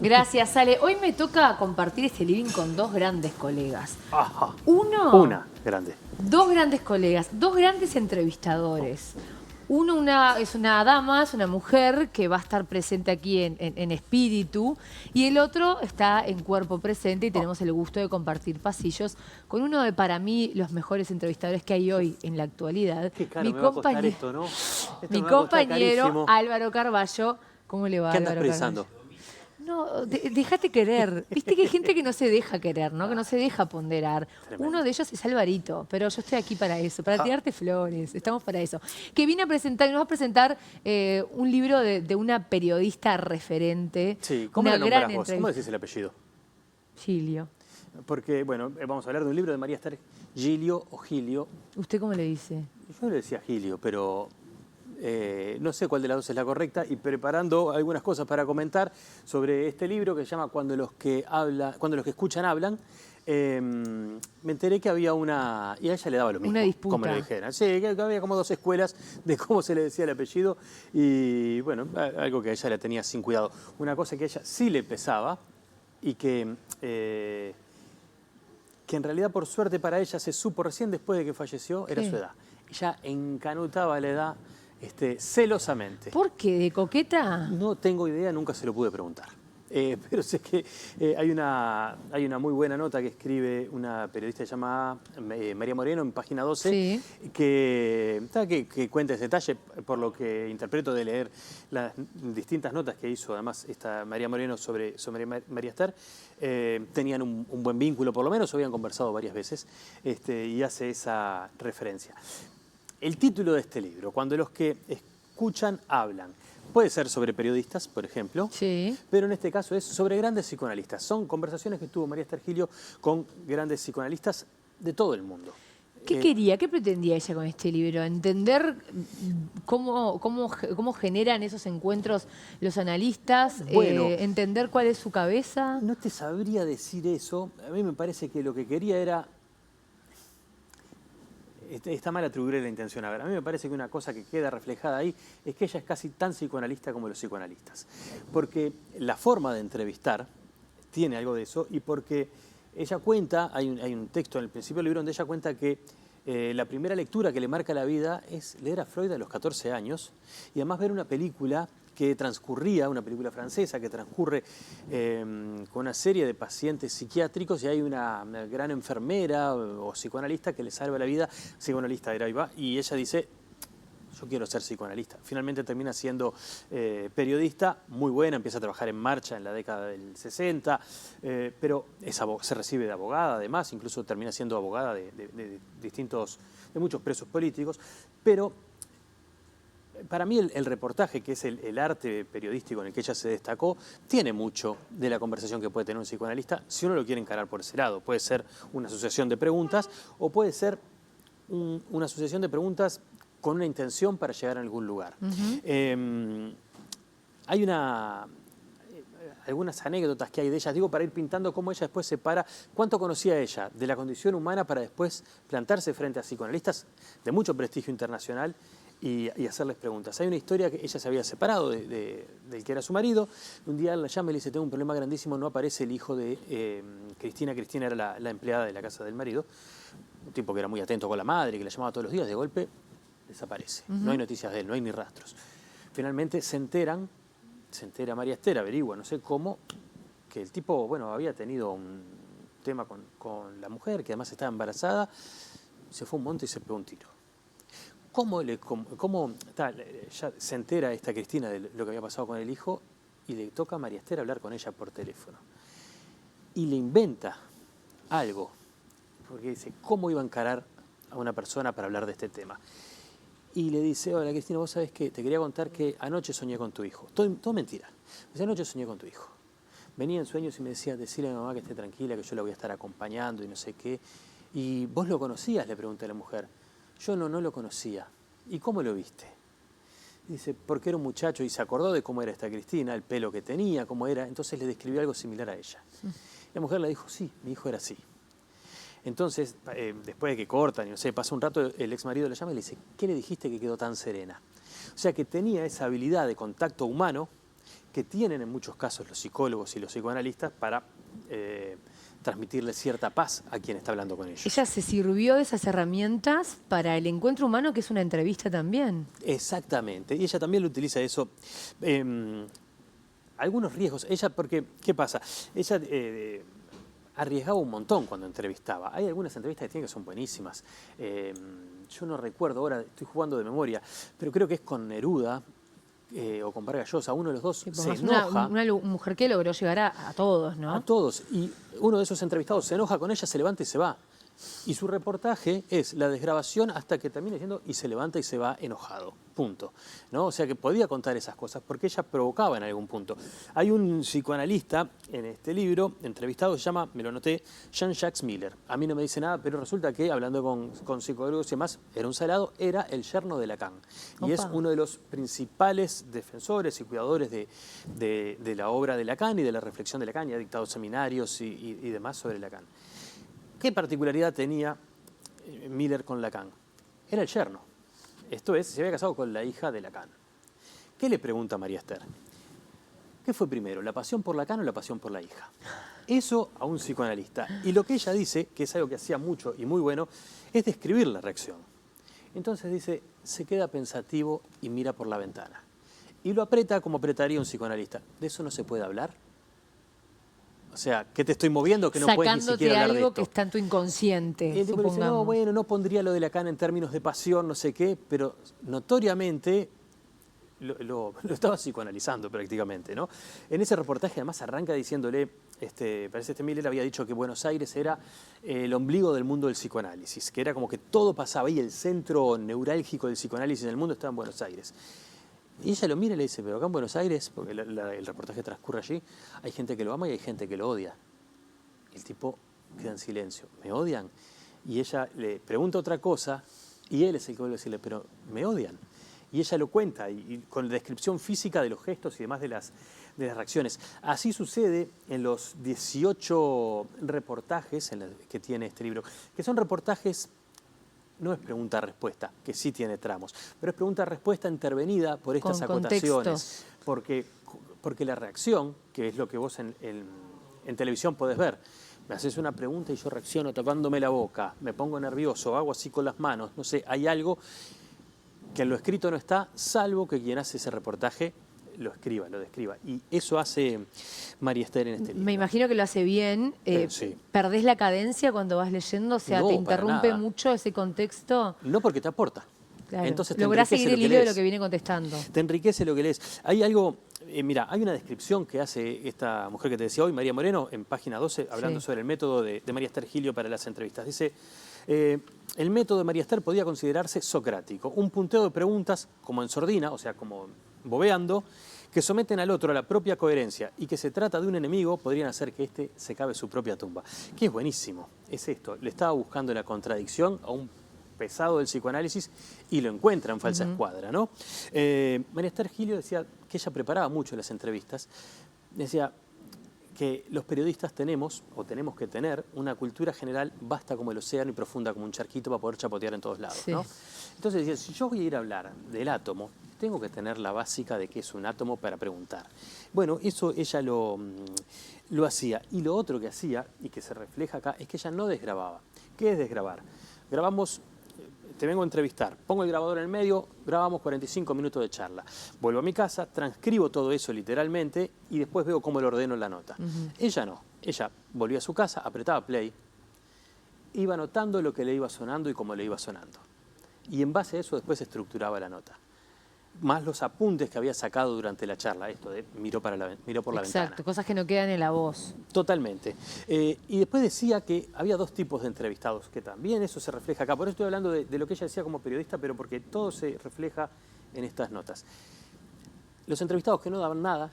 Gracias, Ale. Hoy me toca compartir este living con dos grandes colegas. Ajá. Uno, Una grande. dos grandes colegas, dos grandes entrevistadores. Es una dama, es una mujer que va a estar presente aquí en espíritu, y el otro está en cuerpo presente y tenemos el gusto de compartir pasillos con uno de, para mí, los mejores entrevistadores que hay hoy en la actualidad. Qué caro me va a costar esto, ¿no? Mi Me va a costar compañero carísimo. Álvaro Carballo. ¿Cómo le va, ¿Qué andas Álvaro pensando? Carballo? No, déjate querer. Viste que hay gente que no se deja querer, ¿no? Que no se deja ponderar. Tremendo. Uno de ellos es Alvarito, pero yo estoy aquí para eso, para tirarte flores. Estamos para eso. Que viene a presentar, nos va a presentar un libro de una periodista referente. Sí, ¿cómo una la gran nombrás vos? ¿Cómo decís el apellido? Gilio. Porque, bueno, vamos a hablar de un libro de María Esther Gilio o Gilio. ¿Usted cómo le dice? Yo le decía Gilio, pero no sé cuál de las dos es la correcta, y preparando algunas cosas para comentar sobre este libro que se llama Cuando los que escuchan hablan, me enteré que había una, y a ella le daba lo mismo, Una disputa. como le dijeran. Sí, que había como dos escuelas de cómo se le decía el apellido, y bueno, algo que a ella la tenía sin cuidado. Una cosa que a ella sí le pesaba, y que en realidad por suerte para ella se supo recién después de que falleció, era ¿Qué? su edad. Ella encanutaba la edad celosamente. ¿Por qué? ¿De coqueta? No tengo idea, nunca se lo pude preguntar. Pero sé que hay una muy buena nota que escribe una periodista llamada María Moreno en Página 12, Sí. que cuenta ese detalle, por lo que interpreto de leer las distintas notas que hizo además esta María Moreno sobre María Esther. Tenían un buen vínculo, por lo menos habían conversado varias veces, y hace esa referencia. El título de este libro, Cuando los que escuchan hablan, puede ser sobre periodistas, por ejemplo, Sí. pero en este caso es sobre grandes psicoanalistas. Son conversaciones que tuvo María Esther Gilio con grandes psicoanalistas de todo el mundo. ¿Qué quería? ¿Qué pretendía ella con este libro? ¿Entender cómo generan esos encuentros los analistas? Bueno. ¿Entender cuál es su cabeza? No te sabría decir eso. A mí me parece que lo que quería era... Está mal atribuirle la intención. A ver, a mí me parece que una cosa que queda reflejada ahí es que ella es casi tan psicoanalista como los psicoanalistas. Porque la forma de entrevistar tiene algo de eso, y porque ella cuenta, hay un texto en el principio del libro donde ella cuenta que la primera lectura que le marca la vida es leer a Freud a los 14 años, y además ver una película que transcurría, una película francesa que transcurre con una serie de pacientes psiquiátricos, y hay una gran enfermera o psicoanalista que le salva la vida. Psicoanalista era, y ella dice: yo quiero ser psicoanalista. Finalmente termina siendo periodista, muy buena, empieza a trabajar en Marcha en la década del 60, pero se recibe de abogada además, incluso termina siendo abogada de muchos presos políticos. Pero para mí el reportaje, que es el arte periodístico en el que ella se destacó, tiene mucho de la conversación que puede tener un psicoanalista, si uno lo quiere encarar por ese lado. Puede ser una asociación de preguntas, o puede ser una asociación de preguntas con una intención para llegar a algún lugar. Hay algunas anécdotas que hay de ella, digo, para ir pintando cómo ella después separa cuánto conocía ella de la condición humana para después plantarse frente a psicoanalistas de mucho prestigio internacional y hacerles preguntas. Hay una historia que ella se había separado del que era su marido. Un día él la llama y le dice: tengo un problema grandísimo, no aparece el hijo de Cristina. Cristina era la empleada de la casa del marido, un tipo que era muy atento con la madre, que la llamaba todos los días. De golpe desaparece, no hay noticias de él, no hay ni rastros. Finalmente se entera María Esther, averigua, no sé cómo, que el tipo, bueno, había tenido un tema con la mujer, que además estaba embarazada, se fue a un monte y se pegó un tiro. Ya se entera esta Cristina de lo que había pasado con el hijo, y le toca a María Esther hablar con ella por teléfono. Y le inventa algo, porque dice: ¿cómo iba a encarar a una persona para hablar de este tema? Y le dice: hola Cristina, vos sabés que te quería contar que anoche soñé con tu hijo. Todo mentira. Dice: anoche soñé con tu hijo. Venía en sueños y me decía: decirle a mi mamá que esté tranquila, que yo la voy a estar acompañando y no sé qué. ¿Y vos lo conocías?, le pregunta a la mujer. Yo no lo conocía. ¿Y cómo lo viste? Dice: porque era un muchacho, y se acordó de cómo era esta Cristina, el pelo que tenía, cómo era. Entonces le describió algo similar a ella. La mujer le dijo: sí, mi hijo era así. Entonces, después de que cortan y no sé, pasa un rato, el ex marido le llama y le dice: ¿qué le dijiste que quedó tan serena? O sea que tenía esa habilidad de contacto humano que tienen en muchos casos los psicólogos y los psicoanalistas para transmitirle cierta paz a quien está hablando con ellos. Ella se sirvió de esas herramientas para el encuentro humano, que es una entrevista también. Exactamente, y ella también lo utiliza eso. Algunos riesgos, ella, porque, ¿qué pasa? Ella arriesgaba un montón cuando entrevistaba. Hay algunas entrevistas que tiene que son buenísimas. Yo no recuerdo ahora, estoy jugando de memoria, pero creo que es con Neruda o con Vargas Llosa, uno de los dos se enoja. Una mujer que logró llegar a todos, ¿no? A todos. Y uno de esos entrevistados se enoja con ella, se levanta y se va. Y su reportaje es la desgrabación hasta que termina diciendo y se levanta y se va enojado. Punto. ¿No? O sea que podía contar esas cosas porque ella provocaba en algún punto. Hay un psicoanalista en este libro, entrevistado, se llama, me lo noté, Jean-Jacques Miller. A mí no me dice nada, pero resulta que, hablando con psicólogos y demás, era un salado, era el yerno de Lacan. Y es uno de los principales defensores y cuidadores de la obra de Lacan y de la reflexión de Lacan, y ha dictado seminarios y demás sobre Lacan. ¿Qué particularidad tenía Miller con Lacan? Era el yerno. Esto es, se había casado con la hija de Lacan. ¿Qué le pregunta a María Esther? ¿Qué fue primero, la pasión por Lacan o la pasión por la hija? Eso a un psicoanalista. Y lo que ella dice, que es algo que hacía mucho y muy bueno, es describir la reacción. Entonces dice, se queda pensativo y mira por la ventana. Y lo aprieta como apretaría un psicoanalista. ¿De eso no se puede hablar? O sea, ¿qué te estoy moviendo que no puedes ni siquiera hablar de esto? Algo que está en tu inconsciente, y el tipo dice, no, bueno, no pondría lo de Lacan en términos de pasión, no sé qué, pero notoriamente lo estaba psicoanalizando prácticamente, ¿no? En ese reportaje además arranca diciéndole, parece que Miller había dicho que Buenos Aires era el ombligo del mundo del psicoanálisis, que era como que todo pasaba ahí, el centro neurálgico del psicoanálisis en el mundo estaba en Buenos Aires. Y ella lo mira y le dice, pero acá en Buenos Aires, porque el reportaje transcurre allí, hay gente que lo ama y hay gente que lo odia. El tipo queda en silencio. ¿Me odian? Y ella le pregunta otra cosa y él es el que vuelve a decirle, pero ¿me odian? Y ella lo cuenta y con la descripción física de los gestos y demás de las reacciones. Así sucede en los 18 reportajes que tiene este libro, que son reportajes. No es pregunta-respuesta, que sí tiene tramos, pero es pregunta-respuesta intervenida por estas acotaciones. Porque la reacción, que es lo que vos en televisión podés ver, me haces una pregunta y yo reacciono tapándome la boca, me pongo nervioso, hago así con las manos, no sé, hay algo que en lo escrito no está, salvo que quien hace ese reportaje lo escriba, lo describa. Y eso hace María Esther en este libro. Me imagino que lo hace bien. Sí. ¿Perdés la cadencia cuando vas leyendo? O sea, No, ¿te interrumpe nada. mucho ese contexto? No, porque te aporta. Claro. Entonces te lográs enriquece seguir el lo que hilo de lees. lo que viene contestando. Te enriquece lo que lees. Hay algo, mira, hay una descripción que hace esta mujer que te decía hoy, María Moreno, en página 12, hablando sobre el método de María Esther Gilio para las entrevistas. Dice, el método de María Esther podía considerarse socrático, un punteo de preguntas como en sordina, o sea, como bobeando, que someten al otro a la propia coherencia y que se trata de un enemigo, podrían hacer que éste se cabe su propia tumba. Que es buenísimo, es esto, le estaba buscando la contradicción a un pesado del psicoanálisis y lo encuentra en falsa escuadra, ¿no? María Esther Gilio decía que ella preparaba mucho las entrevistas, decía que los periodistas tenemos que tener una cultura general vasta como el océano y profunda como un charquito para poder chapotear en todos lados, ¿no? Entonces decía, si yo voy a ir a hablar del átomo, tengo que tener la básica de qué es un átomo para preguntar. Bueno, eso ella lo hacía. Y lo otro que hacía, y que se refleja acá, es que ella no desgrababa. ¿Qué es desgrabar? Grabamos, te vengo a entrevistar, pongo el grabador en el medio, grabamos 45 minutos de charla. Vuelvo a mi casa, transcribo todo eso literalmente y después veo cómo lo ordeno en la nota. Ella no. Ella volvía a su casa, apretaba play, iba anotando lo que le iba sonando y cómo le iba sonando. Y en base a eso después estructuraba la nota. Más los apuntes que había sacado durante la charla, esto de miró por la ventana. Exacto, cosas que no quedan en la voz. Totalmente. Y después decía que había dos tipos de entrevistados, que también eso se refleja acá. Por eso estoy hablando de lo que ella decía como periodista, pero porque todo se refleja en estas notas. Los entrevistados que no daban nada,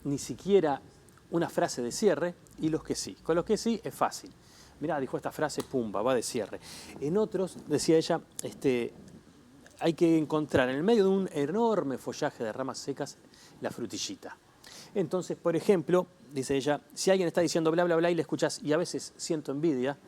ni siquiera una frase de cierre, y los que sí. Con los que sí es fácil. Mirá, dijo esta frase, pumba, va de cierre. En otros, decía ella, hay que encontrar en el medio de un enorme follaje de ramas secas la frutillita. Entonces, por ejemplo, dice ella, si alguien está diciendo bla, bla, bla y le escuchás y a veces siento envidia,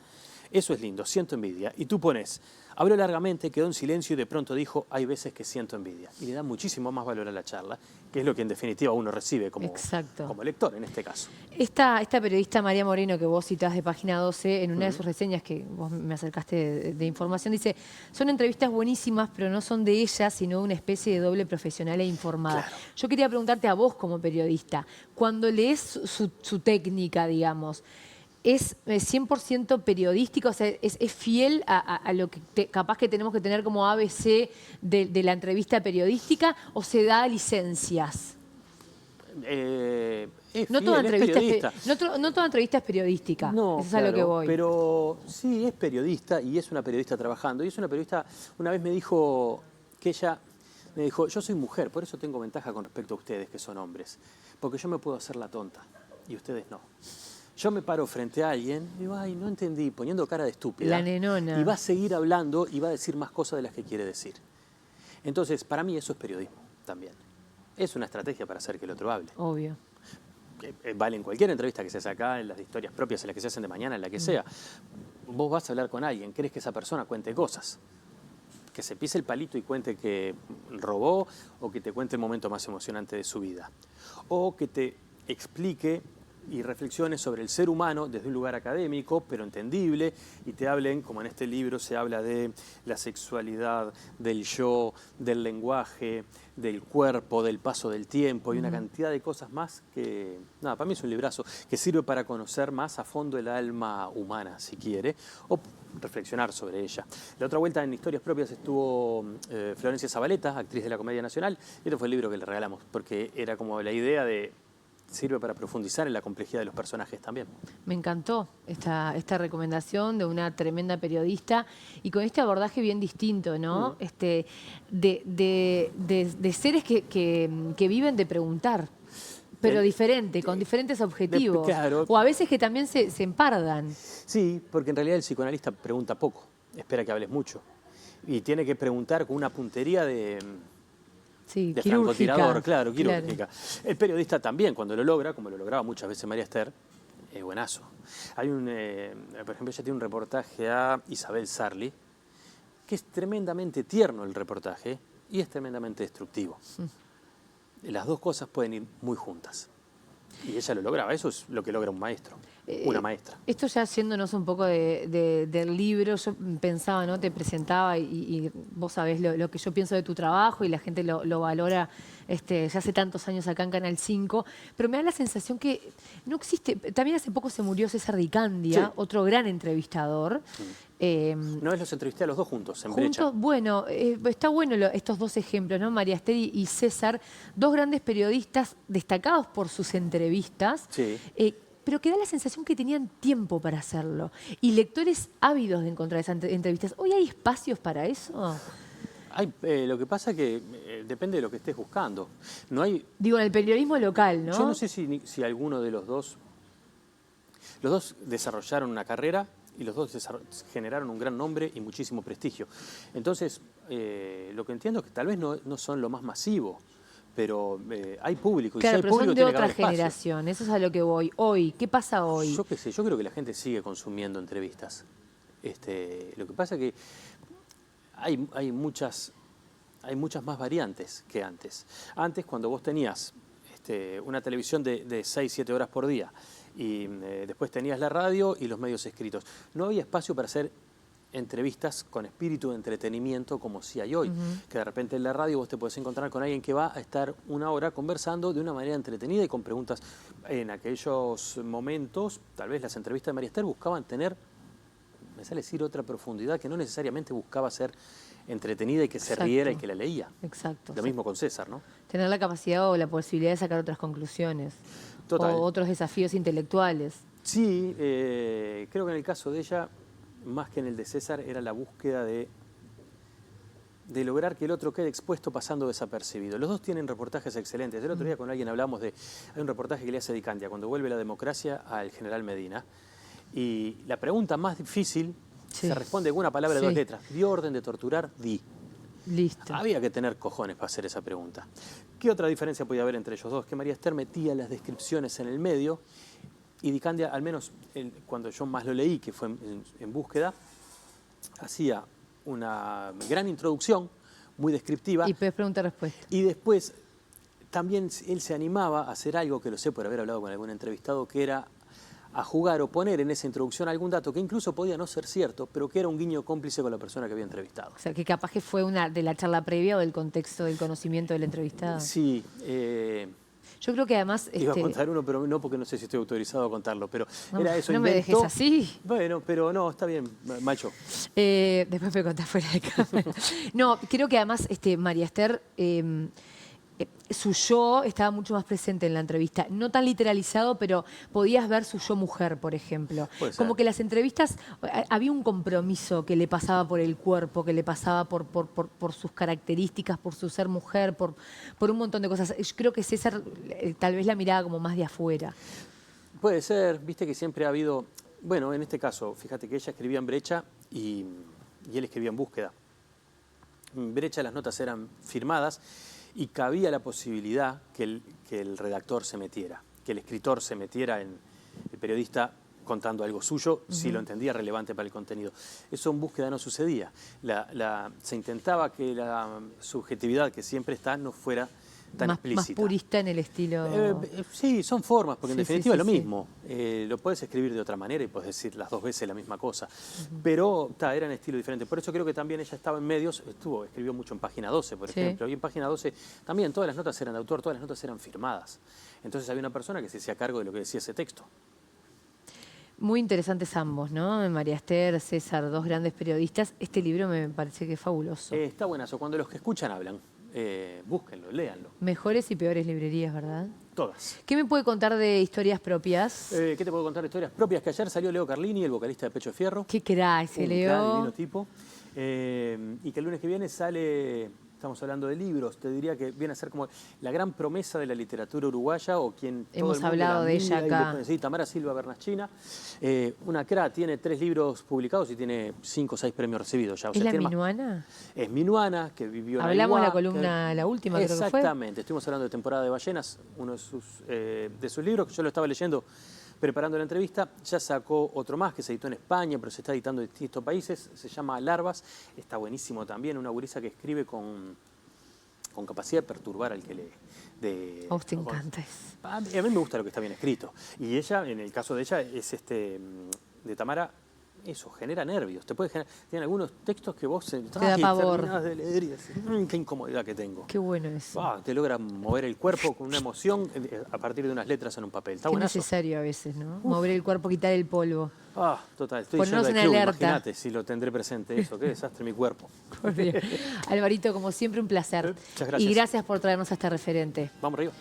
Eso es lindo, siento envidia. Y tú pones, habló largamente, quedó en silencio y de pronto dijo, hay veces que siento envidia. Y le da muchísimo más valor a la charla, que es lo que en definitiva uno recibe como, Exacto. como lector en este caso. Esta periodista María Moreno que vos citás de Página 12, en una de sus reseñas que vos me acercaste de información, dice, son entrevistas buenísimas, pero no son de ella, sino una especie de doble profesional e informada. Claro. Yo quería preguntarte a vos como periodista, cuando lees su técnica, digamos, ¿es 100% periodística? O sea, ¿es fiel a lo que capaz que tenemos que tener como ABC de la entrevista periodística o se da licencias? No toda entrevista no toda entrevista es periodística. No, Eso es a lo que voy. pero sí es periodista y es una periodista trabajando. Y es una periodista, una vez me dijo que ella, me dijo, yo soy mujer, por eso tengo ventaja con respecto a ustedes que son hombres, porque yo me puedo hacer la tonta y ustedes no. Yo me paro frente a alguien y digo, ay, no entendí, poniendo cara de estúpida. La nenona. Y va a seguir hablando y va a decir más cosas de las que quiere decir. Entonces, para mí eso es periodismo también. Es una estrategia para hacer que el otro hable. Obvio. Vale en cualquier entrevista que se hace acá, en las historias propias, en las que se hacen de mañana, en la que sea. Vos vas a hablar con alguien, querés que esa persona cuente cosas. Que se pise el palito y cuente que robó, o que te cuente el momento más emocionante de su vida. O que te explique y reflexiones sobre el ser humano desde un lugar académico, pero entendible, y te hablen, como en este libro se habla de la sexualidad, del yo, del lenguaje, del cuerpo, del paso del tiempo, y una cantidad de cosas más que, nada, para mí es un librazo que sirve para conocer más a fondo el alma humana, si quiere, o reflexionar sobre ella. La otra vuelta en Historias Propias estuvo Florencia Zavaleta, actriz de la Comedia Nacional, y este fue el libro que le regalamos, porque era como la idea de sirve para profundizar en la complejidad de los personajes también. Me encantó esta recomendación de una tremenda periodista y con este abordaje bien distinto, ¿no? De seres que viven de preguntar, pero diferente, con diferentes objetivos. Claro. O a veces que también se empardan. Sí, porque en realidad el psicoanalista pregunta poco, espera que hables mucho. Y tiene que preguntar con una puntería de francotirador, claro, quirúrgica. Claro. El periodista también, cuando lo logra, como lo lograba muchas veces María Esther, es buenazo. Hay por ejemplo, ella tiene un reportaje a Isabel Sarli, que es tremendamente tierno el reportaje y es tremendamente destructivo. Las dos cosas pueden ir muy juntas. Y ella lo lograba, eso es lo que logra un maestro, una maestra. Esto ya yéndonos un poco del libro, yo pensaba, ¿no? Te presentaba y vos sabés lo que yo pienso de tu trabajo y la gente lo valora ya hace tantos años acá en Canal 5, pero me da la sensación que no existe. También hace poco se murió César Di Candia, sí, otro gran entrevistador. Una vez los entrevisté a los dos juntos, en Brecha. Bueno, está bueno estos dos ejemplos, ¿no? María Esther y César, dos grandes periodistas destacados por sus entrevistas, sí, pero que da la sensación que tenían tiempo para hacerlo. Y lectores ávidos de encontrar esas entrevistas. ¿Hoy hay espacios para eso? Lo que pasa es que depende de lo que estés buscando. No hay, digo, en el periodismo local, ¿no? Yo no sé si alguno de los dos desarrollaron una carrera y los dos generaron un gran nombre y muchísimo prestigio. Entonces, lo que entiendo es que tal vez no son lo más masivo, pero hay público. Claro, y si hay pero público, son de otra generación, eso es a lo que voy. Hoy, ¿qué pasa hoy? Yo qué sé, yo creo que la gente sigue consumiendo entrevistas. Lo que pasa es que hay muchas más variantes que antes. Antes, cuando vos tenías una televisión de 6, 7 horas por día y después tenías la radio y los medios escritos, no había espacio para hacer entrevistas con espíritu de entretenimiento como si hay hoy. Que de repente en la radio vos te podés encontrar con alguien que va a estar una hora conversando de una manera entretenida y con preguntas. En aquellos momentos, tal vez las entrevistas de María Esther buscaban tener, me sale decir, otra profundidad que no necesariamente buscaba ser entretenida y que se riera y que la leía. Exacto. Lo mismo con César, ¿no? Tener la capacidad o la posibilidad de sacar otras conclusiones. Total. O otros desafíos intelectuales. Sí, creo que en el caso de ella, más que en el de César, era la búsqueda de lograr que el otro quede expuesto pasando desapercibido. Los dos tienen reportajes excelentes. El otro día con alguien hablamos hay un reportaje que le hace Di Candia, cuando vuelve la democracia al general Medina. Y la pregunta más difícil se responde con una palabra de 2 letras. ¿Dio orden de torturar? Di. Listo. Había que tener cojones para hacer esa pregunta. ¿Qué otra diferencia podía haber entre ellos dos? Que María Esther metía las descripciones en el medio Y Di Candia, al menos cuando yo más lo leí, que fue en Búsqueda, hacía una gran introducción, muy descriptiva. Y después pregunta-respuesta. Y después también él se animaba a hacer algo, que lo sé por haber hablado con algún entrevistado, que era a jugar o poner en esa introducción algún dato que incluso podía no ser cierto, pero que era un guiño cómplice con la persona que había entrevistado. O sea, que capaz que fue una de la charla previa o del contexto del conocimiento del entrevistado. Sí. Yo creo que además... Iba a contar uno, pero no, porque no sé si estoy autorizado a contarlo, pero no, era eso. No me dejes así. Bueno, pero no, está bien, macho. Después me contás fuera de cámara. No, creo que además María Esther... su yo estaba mucho más presente en la entrevista. No tan literalizado, pero podías ver su yo mujer, por ejemplo. Como que las entrevistas, había un compromiso que le pasaba por el cuerpo, que le pasaba por sus características, por su ser mujer, por un montón de cosas. Yo creo que César tal vez la miraba como más de afuera. Puede ser, viste que siempre ha habido... Bueno, en este caso, fíjate que ella escribía en Brecha y él escribía en Búsqueda. En Brecha las notas eran firmadas y cabía la posibilidad que el redactor se metiera, que el escritor se metiera en el periodista contando algo suyo, si lo entendía relevante para el contenido. Eso en Búsqueda no sucedía. Se intentaba que la subjetividad que siempre está no fuera tan explícita. Más purista en el estilo... sí, son formas, porque en definitiva es lo mismo. Lo puedes escribir de otra manera y puedes decir las dos veces la misma cosa. Pero era en estilo diferente. Por eso creo que también ella estaba en medios, escribió mucho en Página 12, por ejemplo. Y en Página 12 también todas las notas eran de autor, todas las notas eran firmadas. Entonces había una persona que se hacía cargo de lo que decía ese texto. Muy interesantes ambos, ¿no? María Esther, César, dos grandes periodistas. Este libro me parece que es fabuloso. Está buenazo. Cuando los que escuchan hablan. Búsquenlo, léanlo. Mejores y peores librerías, ¿verdad? Todas. ¿Qué me puede contar de historias propias? ¿Qué te puedo contar de historias propias? Que ayer salió Leo Carlini, el vocalista de Pecho Fierro. Qué crack, se Leo. Un gran divino tipo. Y que el lunes que viene sale, estamos hablando de libros, te diría que viene a ser como la gran promesa de la literatura uruguaya o quien hemos hablado de ella acá. Sí, Tamara Silva Bernachina. Una cra, tiene 3 libros publicados y tiene 5 o 6 premios recibidos ya. O ¿Es sea, la minuana? Es minuana, que vivió en Hablamos la columna, la última, creo que fue. Exactamente, estuvimos hablando de Temporada de Ballenas, uno de sus libros, que yo lo estaba leyendo preparando la entrevista. Ya sacó otro más que se editó en España, pero se está editando en distintos países. Se llama Larvas. Está buenísimo también. Una gurisa que escribe con capacidad de perturbar al que lee. A vos te encanta eso. A mí me gusta lo que está bien escrito. Y ella, en el caso de ella, es de Tamara. Eso, genera nervios. Tiene algunos textos que vos te da pavor. Terminás de leer y decís, qué incomodidad que tengo. Qué bueno eso. Te logra mover el cuerpo con una emoción a partir de unas letras en un papel. Está qué buenazo. Necesario a veces, ¿no? Mover el cuerpo, quitar el polvo. Total. Estoy ponernos yendo en al club, alerta. Imagínate si lo tendré presente eso. Qué desastre mi cuerpo. Alvarito, como siempre, un placer. Muchas gracias. Y gracias por traernos a este referente. Vamos arriba.